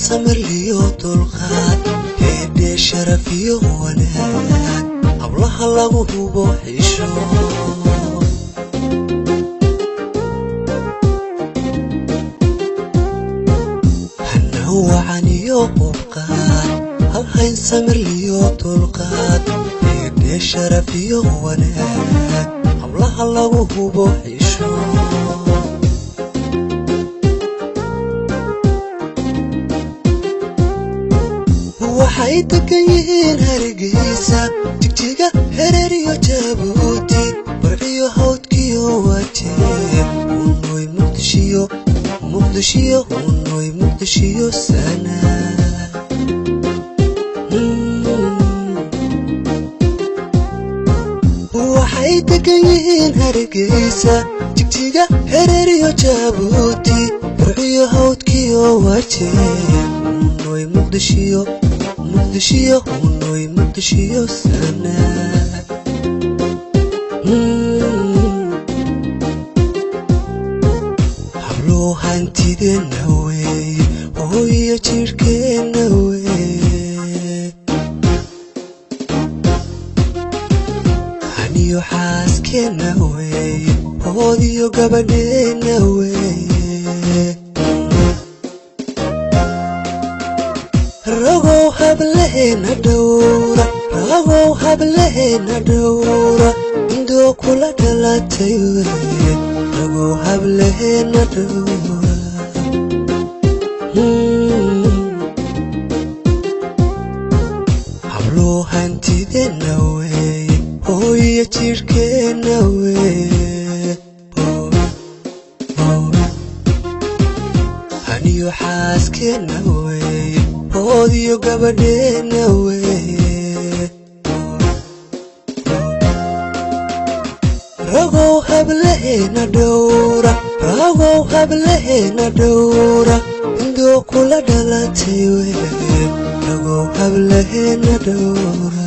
samir liyo dulqaad heedhe sharaf iyo wanaag hablaha lagu hubo xisho hanawacan iyo qubqaad halhayn samir liyo dulqaad heedhe sharaf iyo wanaag hablaha lagu hubo xisho waxay degan yihiin Hargeysa Jigjiga Hereer iyo Jabuuti Barciyo Hawdkiyo Wajeer Unoy Muqdisho sana waxay degan yihiin Hargeysa Jigjiga Hereer iyo Jabuuti Barciyo Hawdkiyo Wajeer Unoy Muqdisho sana hablo hantideenna weeye hooyo jirkeenna weeye haniyo xaaskeenna weeye hoodiyo gabadheenna weeye ragow hableena dhowra indoo kula dhalatay weeye ragow hableena dhowra hablo hantideenna weeye hooyo jirkeenna weeye haniyo xaaskeenna weeye hoodiyo gabadheenna weeye ragow hableena dhowra indoo kula dhalatay weeye ragow hableena dhowra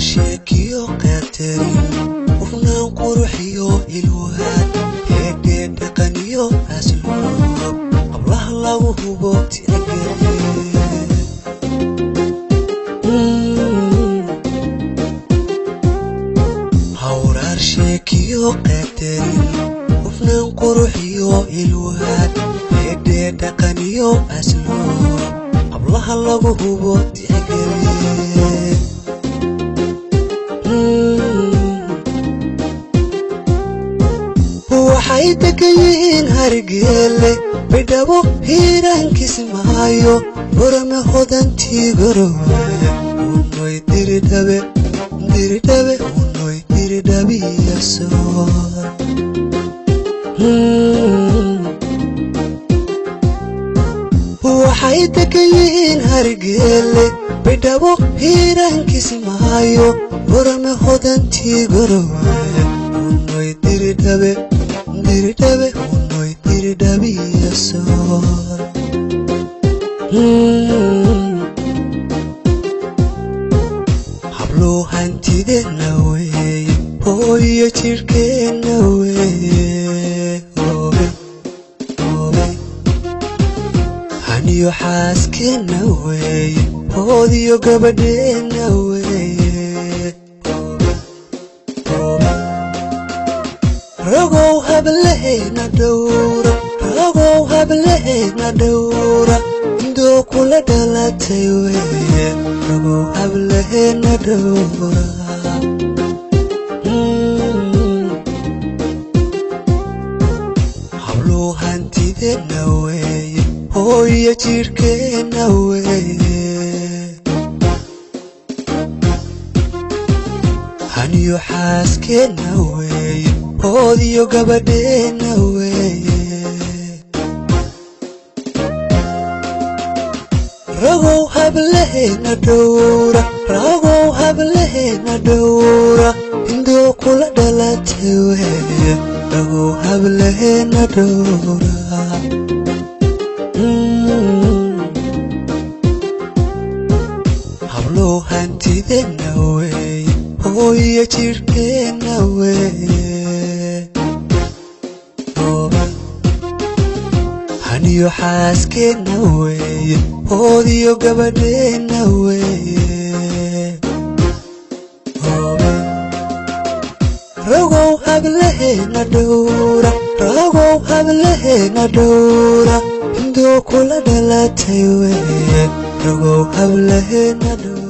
sheekiyo qadarin ufnaan quruxiyo ilwaan heedhe dhaqan iyo asluub hablaha lagu hubo tixgelin hawraar sheekiyo qadarin ufnaan quruxiyo ilwaan heedhe dhaqan iyo asluub hablaha lagu hubo tixgelin waxay degan yihiin Hargeysa Baydhabo Hiiraan Kismaayo Borame Hodantii Garowe Unoy Diridhabe Unoy Diridhabiya Soor waxay degan yihiin Hargeysa Baydhabo Hiiraan Kismaayo Borame Hodantii Garowe Unoy Diridhabe Unoy Diridhabiya Soor hablo hantideenna weeye hooyo jirkeenna weeye haniyo xaaskeenna weeye hoodiyo gabadheenna weeye ragow hableena dhowra indoo kula dhalatay weeye ragow hableena dhowra hablo hantideenna weeye hooyo jirkeenna weeye haniyo xaaskeenna weeye hoodiyo gabadheenna weeye ragow hablaheena dhowra ragow hablaheena dhowra indoo kula dhalatay weeye ragow hablaheena dhowra hablow hantideena weeye hooyo jirkeena weeye haniyo xaaskeena weeye hoodiyo gabadheena weeye ragow hablaheena dhowra ragow hablaheena dhowra indoo kula dhalatay weeye ragow hablaheena dhowra